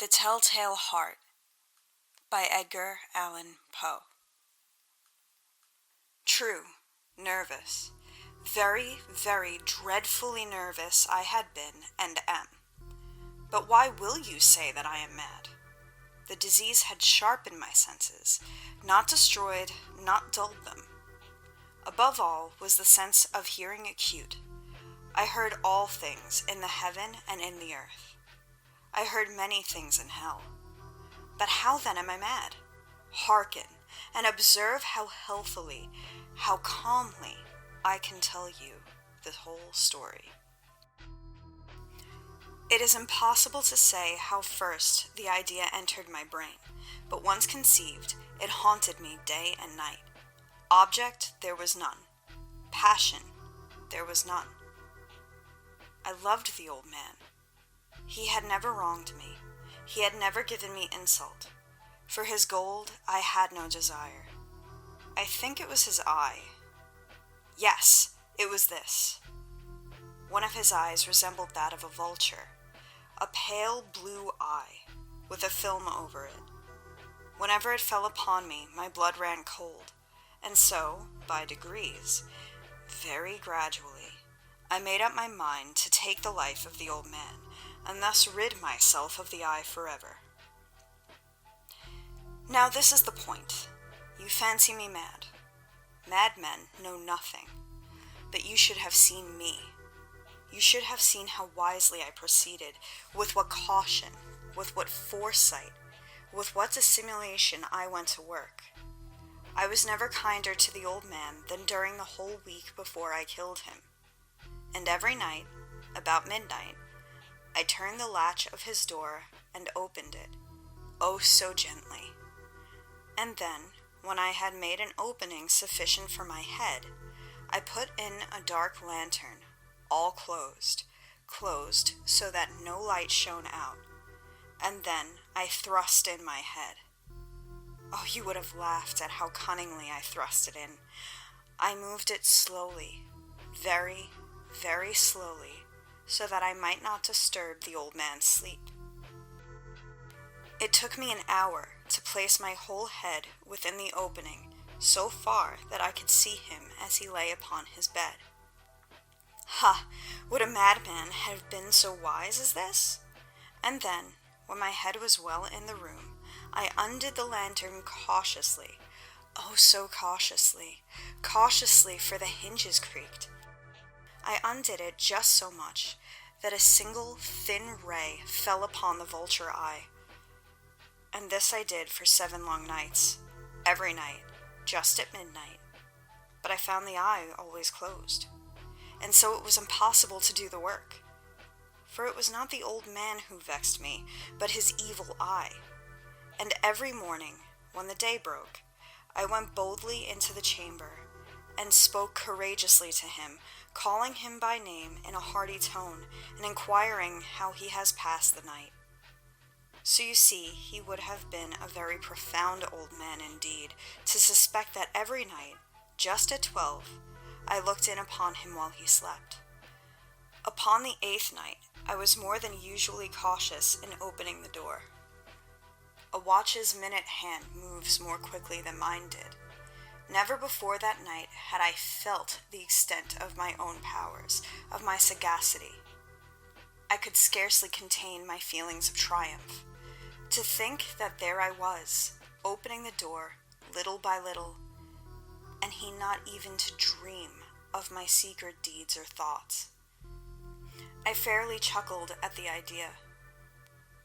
The Telltale Heart by Edgar Allen Poe. True, nervous, very, very dreadfully nervous I had been and am. But why will you say that I am mad? The disease had sharpened my senses, not destroyed, not dulled them. Above all was the sense of hearing acute. I heard all things in the heaven and in the earth. I heard many things in hell. But how then am I mad? Hearken, and observe how healthily, how calmly I can tell you the whole story. It is impossible to say how first the idea entered my brain, but once conceived, it haunted me day and night. Object there was none. Passion there was none. I loved the old man. He had never wronged me. He had never given me insult. For his gold I had no desire. I think it was his eye. Yes, it was this. One of his eyes resembled that of a vulture, a pale blue eye, with a film over it. Whenever it fell upon me, my blood ran cold, and so, by degrees, very gradually, I made up my mind to take the life of the old man, and thus rid myself of the eye forever. Now this is the point. You fancy me mad. Madmen know nothing. But you should have seen me. You should have seen how wisely I proceeded, with what caution, with what foresight, with what dissimulation I went to work. I was never kinder to the old man than during the whole week before I killed him. And every night, about midnight, I turned the latch of his door and opened it, oh so gently. And then, when I had made an opening sufficient for my head, I put in a dark lantern, all closed so that no light shone out, and then I thrust in my head. Oh, you would have laughed at how cunningly I thrust it in. I moved it slowly, very, very slowly, so that I might not disturb the old man's sleep. It took me an hour to place my whole head within the opening, so far that I could see him as he lay upon his bed. Ha! Would a madman have been so wise as this? And then, when my head was well in the room, I undid the lantern cautiously, oh so cautiously, for the hinges creaked. I undid it just so much that a single thin ray fell upon the vulture eye. And this I did for 7 long nights, every night, just at midnight. But I found the eye always closed, and so it was impossible to do the work. For it was not the old man who vexed me, but his evil eye. And every morning, when the day broke, I went boldly into the chamber, and spoke courageously to him, calling him by name in a hearty tone, and inquiring how he has passed the night. So you see, he would have been a very profound old man indeed, to suspect that every night, just at 12, I looked in upon him while he slept. Upon the 8th night, I was more than usually cautious in opening the door. A watch's minute hand moves more quickly than mine did. Never before that night had I felt the extent of my own powers, of my sagacity. I could scarcely contain my feelings of triumph. To think that there I was, opening the door, little by little, and he not even to dream of my secret deeds or thoughts. I fairly chuckled at the idea,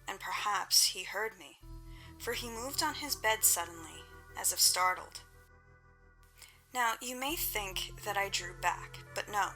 and perhaps he heard me, for he moved on his bed suddenly, as if startled. Now, you may think that I drew back, but no.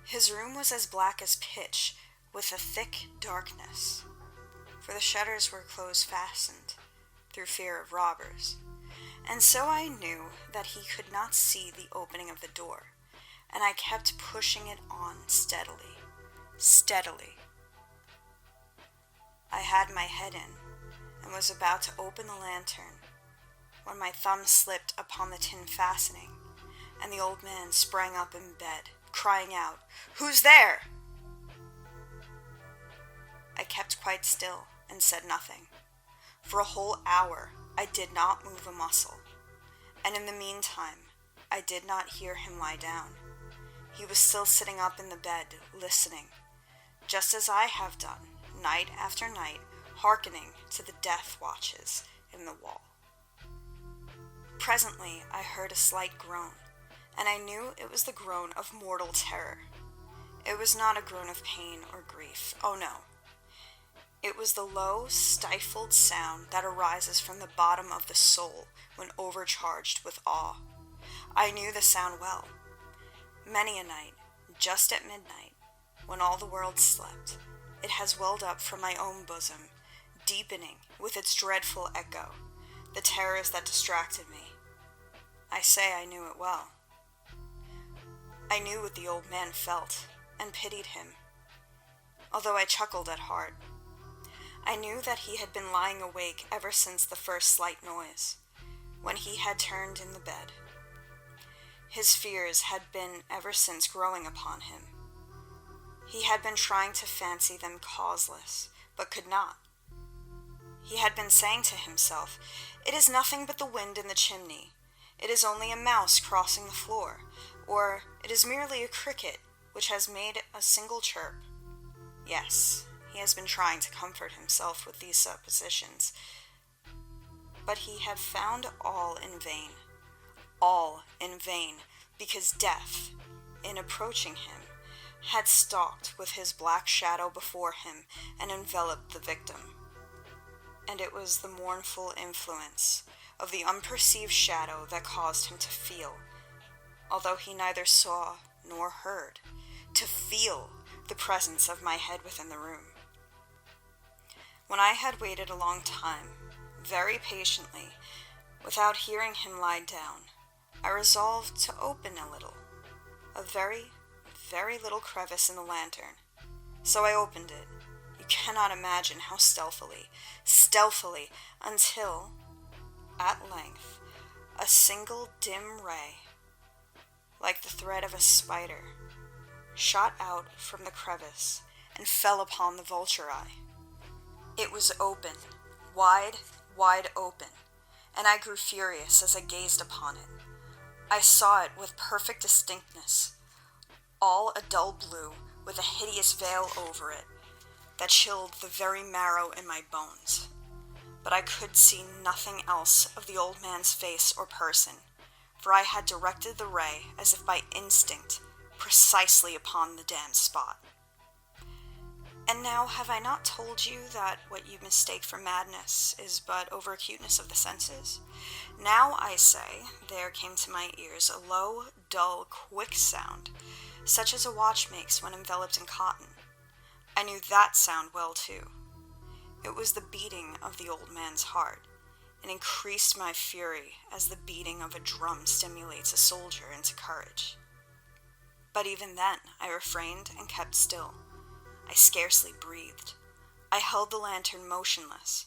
His room was as black as pitch, with a thick darkness, for the shutters were close fastened, through fear of robbers, and so I knew that he could not see the opening of the door, and I kept pushing it on steadily. I had my head in, and was about to open the lantern, when my thumb slipped upon the tin fastening, and the old man sprang up in bed, crying out, "Who's there?" I kept quite still, and said nothing. For a whole hour, I did not move a muscle, and in the meantime, I did not hear him lie down. He was still sitting up in the bed, listening, just as I have done, night after night, hearkening to the death watches in the wall. Presently, I heard a slight groan, and I knew it was the groan of mortal terror. It was not a groan of pain or grief, oh no. It was the low, stifled sound that arises from the bottom of the soul when overcharged with awe. I knew the sound well. Many a night, just at midnight, when all the world slept, it has welled up from my own bosom, deepening with its dreadful echo the terrors that distracted me. I say I knew it well. I knew what the old man felt, and pitied him, although I chuckled at heart. I knew that he had been lying awake ever since the first slight noise, when he had turned in the bed. His fears had been ever since growing upon him. He had been trying to fancy them causeless, but could not. He had been saying to himself, "It is nothing but the wind in the chimney. It is only a mouse crossing the floor, or it is merely a cricket which has made a single chirp." Yes, he has been trying to comfort himself with these suppositions, but he had found all in vain, because death, in approaching him, had stalked with his black shadow before him and enveloped the victim. And it was the mournful influence of the unperceived shadow that caused him to feel, although he neither saw nor heard, to feel the presence of my head within the room. When I had waited a long time, very patiently, without hearing him lie down, I resolved to open a very, very little crevice in the lantern. So I opened it. You cannot imagine how stealthily, until, at length, a single dim ray, like the thread of a spider, shot out from the crevice and fell upon the vulture eye. It was open, wide open, and I grew furious as I gazed upon it. I saw it with perfect distinctness, all a dull blue with a hideous veil over it that chilled the very marrow in my bones. But I could see nothing else of the old man's face or person, for I had directed the ray as if by instinct precisely upon the damned spot. And now have I not told you that what you mistake for madness is but over-acuteness of the senses? Now, I say, there came to my ears a low, dull, quick sound, such as a watch makes when enveloped in cotton. I knew that sound well, too. It was the beating of the old man's heart, and increased my fury as the beating of a drum stimulates a soldier into courage. But even then, I refrained and kept still. I scarcely breathed. I held the lantern motionless.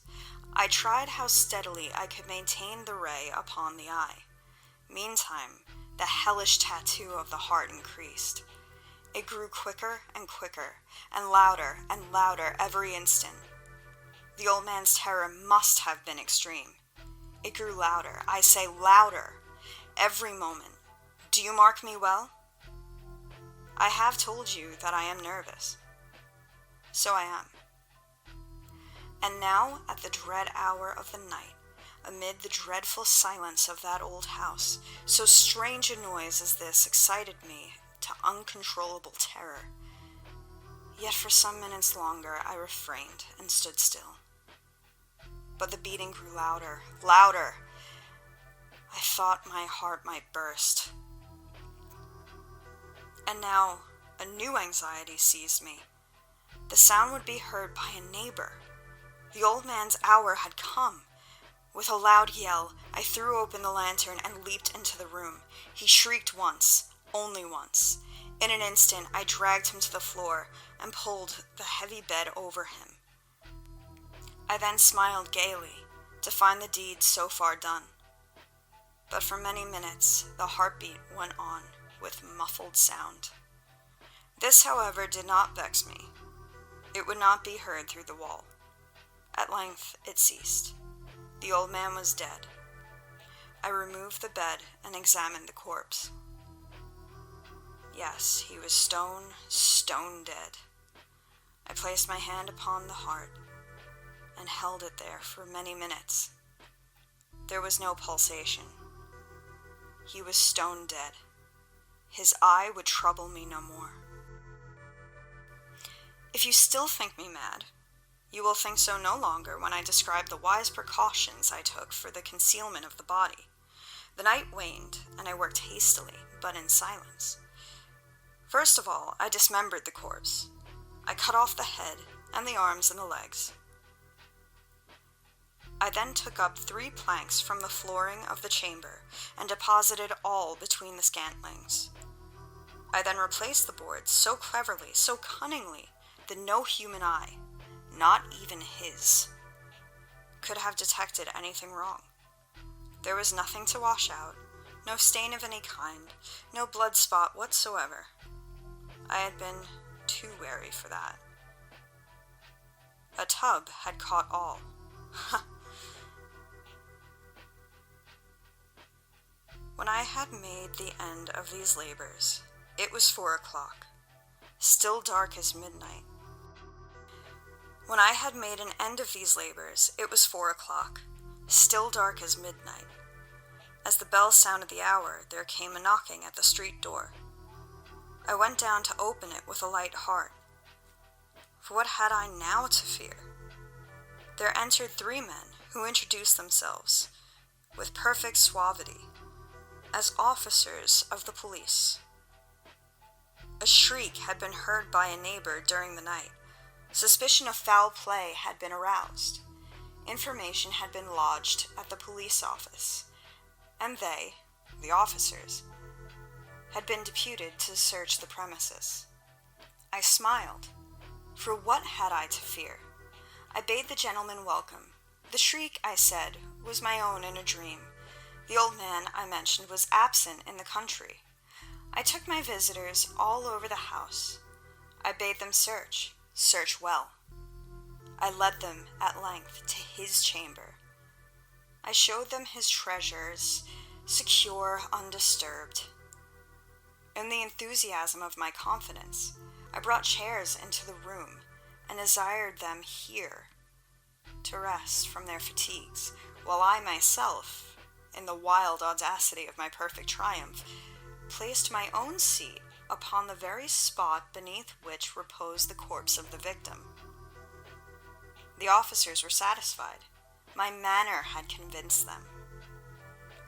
I tried how steadily I could maintain the ray upon the eye. Meantime, the hellish tattoo of the heart increased. It grew quicker and quicker, and louder every instant. The old man's terror must have been extreme. It grew louder, I say louder, every moment. Do you mark me well? I have told you that I am nervous. So I am. And now, at the dread hour of the night, amid the dreadful silence of that old house, so strange a noise as this excited me to uncontrollable terror. Yet for some minutes longer I refrained and stood still. But the beating grew louder. I thought my heart might burst. And now a new anxiety seized me. The sound would be heard by a neighbor. The old man's hour had come. With a loud yell, I threw open the lantern and leaped into the room. He shrieked once, only once. In an instant, I dragged him to the floor and pulled the heavy bed over him. I then smiled gaily to find the deed so far done. But for many minutes, the heartbeat went on with muffled sound. This, however, did not vex me. It would not be heard through the wall. At length it ceased. The old man was dead. I removed the bed and examined the corpse. Yes, he was stone dead. I placed my hand upon the heart and held it there for many minutes. There was no pulsation. He was stone dead. His eye would trouble me no more. If you still think me mad, you will think so no longer when I describe the wise precautions I took for the concealment of the body. The night waned, and I worked hastily, but in silence. First of all, I dismembered the corpse. I cut off the head and the arms and the legs. I then took up 3 planks from the flooring of the chamber and deposited all between the scantlings. I then replaced the boards so cleverly, so cunningly, that no human eye, not even his, could have detected anything wrong. There was nothing to wash out, no stain of any kind, no blood spot whatsoever. I had been too wary for that. A tub had caught all. When I had made the end of these labors, it was 4 o'clock, still dark as midnight. When I had made an end of these labors, it was 4 o'clock, still dark as midnight. As the bell sounded the hour, there came a knocking at the street door. I went down to open it with a light heart. For what had I now to fear? There entered 3 men who introduced themselves, with perfect suavity, as officers of the police. A shriek had been heard by a neighbor during the night. Suspicion of foul play had been aroused. Information had been lodged at the police office, and they, the officers, had been deputed to search the premises. I smiled, for what had I to fear? I bade the gentleman welcome. The shriek, I said, was my own in a dream. The old man, I mentioned, was absent in the country. I took my visitors all over the house. I bade them search well. I led them at length to his chamber. I showed them his treasures, secure, undisturbed. In the enthusiasm of my confidence, I brought chairs into the room and desired them here to rest from their fatigues, while I myself, in the wild audacity of my perfect triumph, placed my own seat upon the very spot beneath which reposed the corpse of the victim. The officers were satisfied. My manner had convinced them.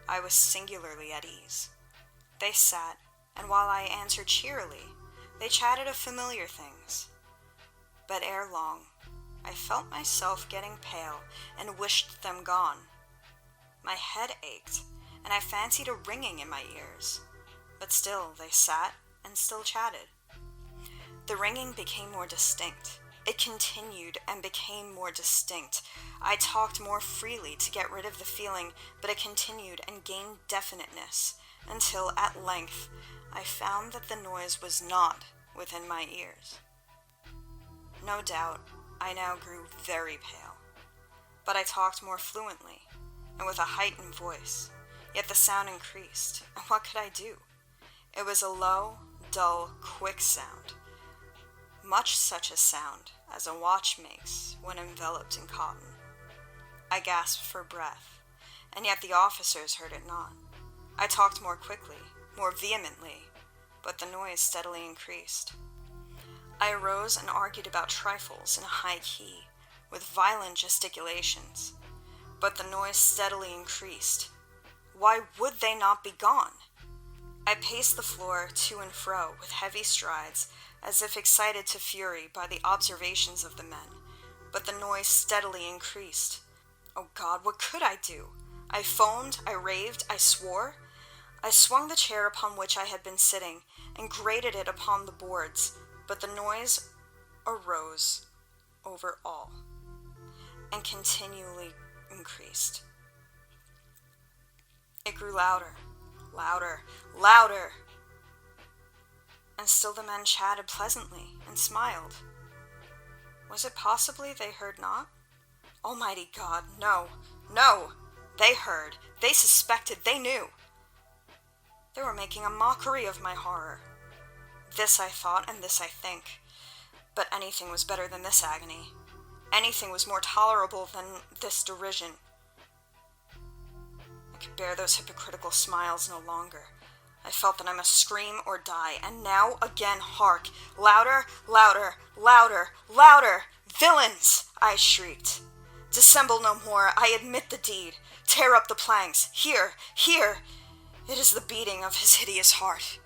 I was singularly at ease. They sat, and while I answered cheerily, they chatted of familiar things. But ere long, I felt myself getting pale and wished them gone. My head ached, and I fancied a ringing in my ears. But still they sat and still chatted. The ringing became more distinct. It continued and became more distinct. I talked more freely to get rid of the feeling, but it continued and gained definiteness, until at length I found that the noise was not within my ears. No doubt, I now grew very pale, but I talked more fluently and with a heightened voice, yet the sound increased, and what could I do? It was a low, dull, quick sound, much such a sound as a watch makes when enveloped in cotton. I gasped for breath, and yet the officers heard it not. I talked more quickly, more vehemently, but the noise steadily increased. I arose and argued about trifles in a high key, with violent gesticulations, but the noise steadily increased. Why would they not be gone? I paced the floor to and fro with heavy strides, as if excited to fury by the observations of the men, but the noise steadily increased. Oh God, what could I do? I foamed, I raved, I swore. I swung the chair upon which I had been sitting, and grated it upon the boards, but the noise arose over all, and continually increased. It grew louder, louder, louder, and still the men chatted pleasantly and smiled. Was it possibly they heard not? Almighty God, no, no! They heard, they suspected, they knew. They were making a mockery of my horror. This I thought, and this I think. But anything was better than this agony. Anything was more tolerable than this derision. I could bear those hypocritical smiles no longer. I felt that I must scream or die, and now again hark! Louder, louder, louder, louder! Villains! I shrieked. Dissemble no more, I admit the deed. Tear up the planks. Here, here! It is the beating of his hideous heart.